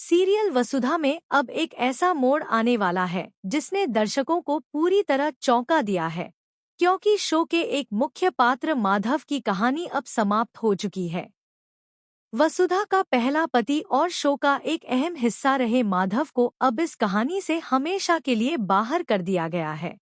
Serial वसुधा में अब एक ऐसा मोड़ आने वाला है जिसने दर्शकों को पूरी तरह चौंका दिया है, क्योंकि शो के एक मुख्य पात्र माधव की कहानी अब समाप्त हो चुकी है। वसुधा का पहला पति और शो का एक अहम हिस्सा रहे माधव को अब इस कहानी से हमेशा के लिए बाहर कर दिया गया है।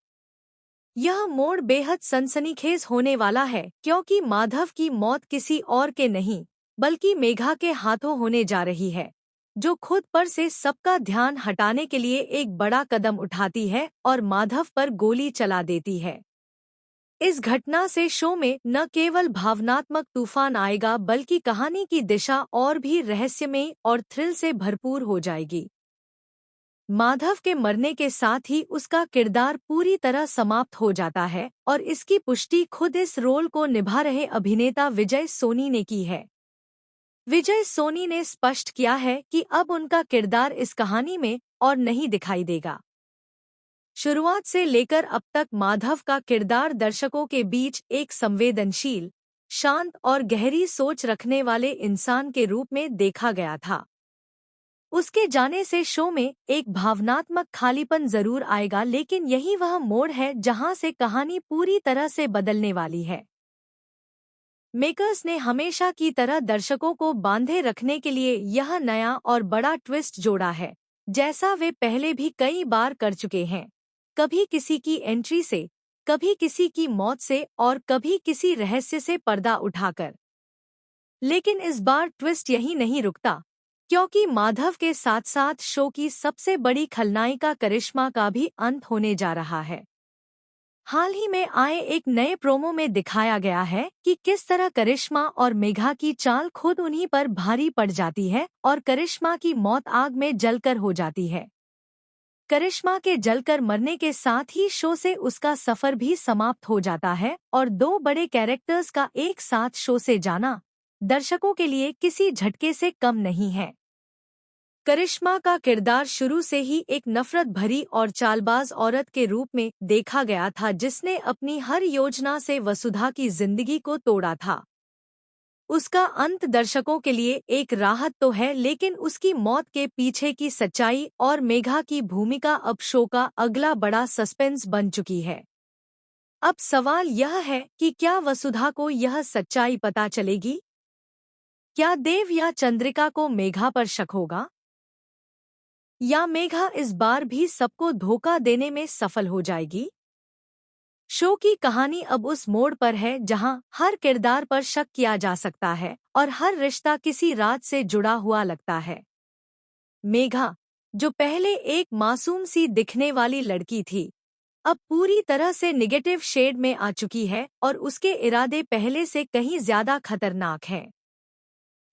यह मोड़ बेहद सनसनीखेज होने वाला है, क्योंकि माधव की मौत किसी और के नहीं बल्कि मेघा के हाथों होने जा रही है, जो खुद पर से सबका ध्यान हटाने के लिए एक बड़ा कदम उठाती है और माधव पर गोली चला देती है। इस घटना से शो में न केवल भावनात्मक तूफान आएगा बल्कि कहानी की दिशा और भी रहस्यमय और थ्रिल से भरपूर हो जाएगी। माधव के मरने के साथ ही उसका किरदार पूरी तरह समाप्त हो जाता है और इसकी पुष्टि खुद इस रोल को निभा रहे अभिनेता विजय सोनी ने की है। विजय सोनी ने स्पष्ट किया है कि अब उनका किरदार इस कहानी में और नहीं दिखाई देगा। शुरुआत से लेकर अब तक माधव का किरदार दर्शकों के बीच एक संवेदनशील, शांत और गहरी सोच रखने वाले इंसान के रूप में देखा गया था। उसके जाने से शो में एक भावनात्मक खालीपन जरूर आएगा, लेकिन यही वह मोड़ है जहां से कहानी पूरी तरह से बदलने वाली है। मेकर्स ने हमेशा की तरह दर्शकों को बांधे रखने के लिए यह नया और बड़ा ट्विस्ट जोड़ा है, जैसा वे पहले भी कई बार कर चुके हैं। कभी किसी की एंट्री से, कभी किसी की मौत से और कभी किसी रहस्य से पर्दा उठाकर। लेकिन इस बार ट्विस्ट यही नहीं रुकता, क्योंकि माधव के साथ साथ शो की सबसे बड़ी खलनायिका करिश्मा का भी अंत होने जा रहा है। हाल ही में आए एक नए प्रोमो में दिखाया गया है कि किस तरह करिश्मा और मेघा की चाल खुद उन्हीं पर भारी पड़ जाती है और करिश्मा की मौत आग में जलकर हो जाती है। करिश्मा के जलकर मरने के साथ ही शो से उसका सफर भी समाप्त हो जाता है और दो बड़े कैरेक्टर्स का एक साथ शो से जाना दर्शकों के लिए किसी झटके से कम नहीं है। करिश्मा का किरदार शुरू से ही एक नफरत भरी और चालबाज औरत के रूप में देखा गया था, जिसने अपनी हर योजना से वसुधा की जिंदगी को तोड़ा था। उसका अंत दर्शकों के लिए एक राहत तो है, लेकिन उसकी मौत के पीछे की सच्चाई और मेघा की भूमिका अब शो का अगला बड़ा सस्पेंस बन चुकी है। अब सवाल यह है कि क्या वसुधा को यह सच्चाई पता चलेगी? क्या देव या चंद्रिका को मेघा पर शक होगा, या मेघा इस बार भी सबको धोखा देने में सफल हो जाएगी? शो की कहानी अब उस मोड़ पर है जहां हर किरदार पर शक किया जा सकता है और हर रिश्ता किसी राज से जुड़ा हुआ लगता है। मेघा, जो पहले एक मासूम सी दिखने वाली लड़की थी, अब पूरी तरह से निगेटिव शेड में आ चुकी है और उसके इरादे पहले से कहीं ज्यादा खतरनाक हैं।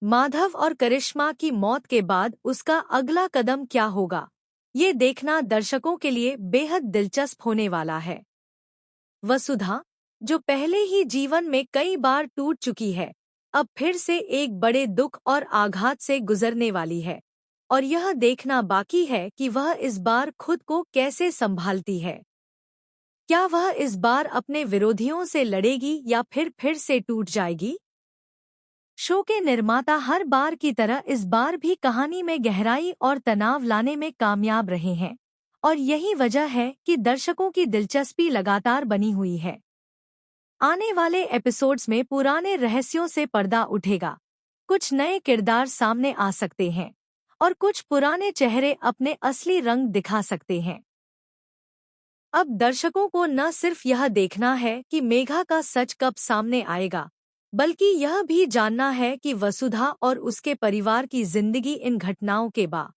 माधव और करिश्मा की मौत के बाद उसका अगला कदम क्या होगा, ये देखना दर्शकों के लिए बेहद दिलचस्प होने वाला है। वसुधा, जो पहले ही जीवन में कई बार टूट चुकी है, अब फिर से एक बड़े दुख और आघात से गुजरने वाली है और यह देखना बाकी है कि वह इस बार खुद को कैसे संभालती है। क्या वह इस बार अपने विरोधियों से लड़ेगी या फिर से टूट जाएगी? शो के निर्माता हर बार की तरह इस बार भी कहानी में गहराई और तनाव लाने में कामयाब रहे हैं और यही वजह है कि दर्शकों की दिलचस्पी लगातार बनी हुई है। आने वाले एपिसोड्स में पुराने रहस्यों से पर्दा उठेगा, कुछ नए किरदार सामने आ सकते हैं और कुछ पुराने चेहरे अपने असली रंग दिखा सकते हैं। अब दर्शकों को न सिर्फ यह देखना है कि मेघा का सच कब सामने आएगा, बल्कि यह भी जानना है कि वसुधा और उसके परिवार की जिंदगी इन घटनाओं के बाद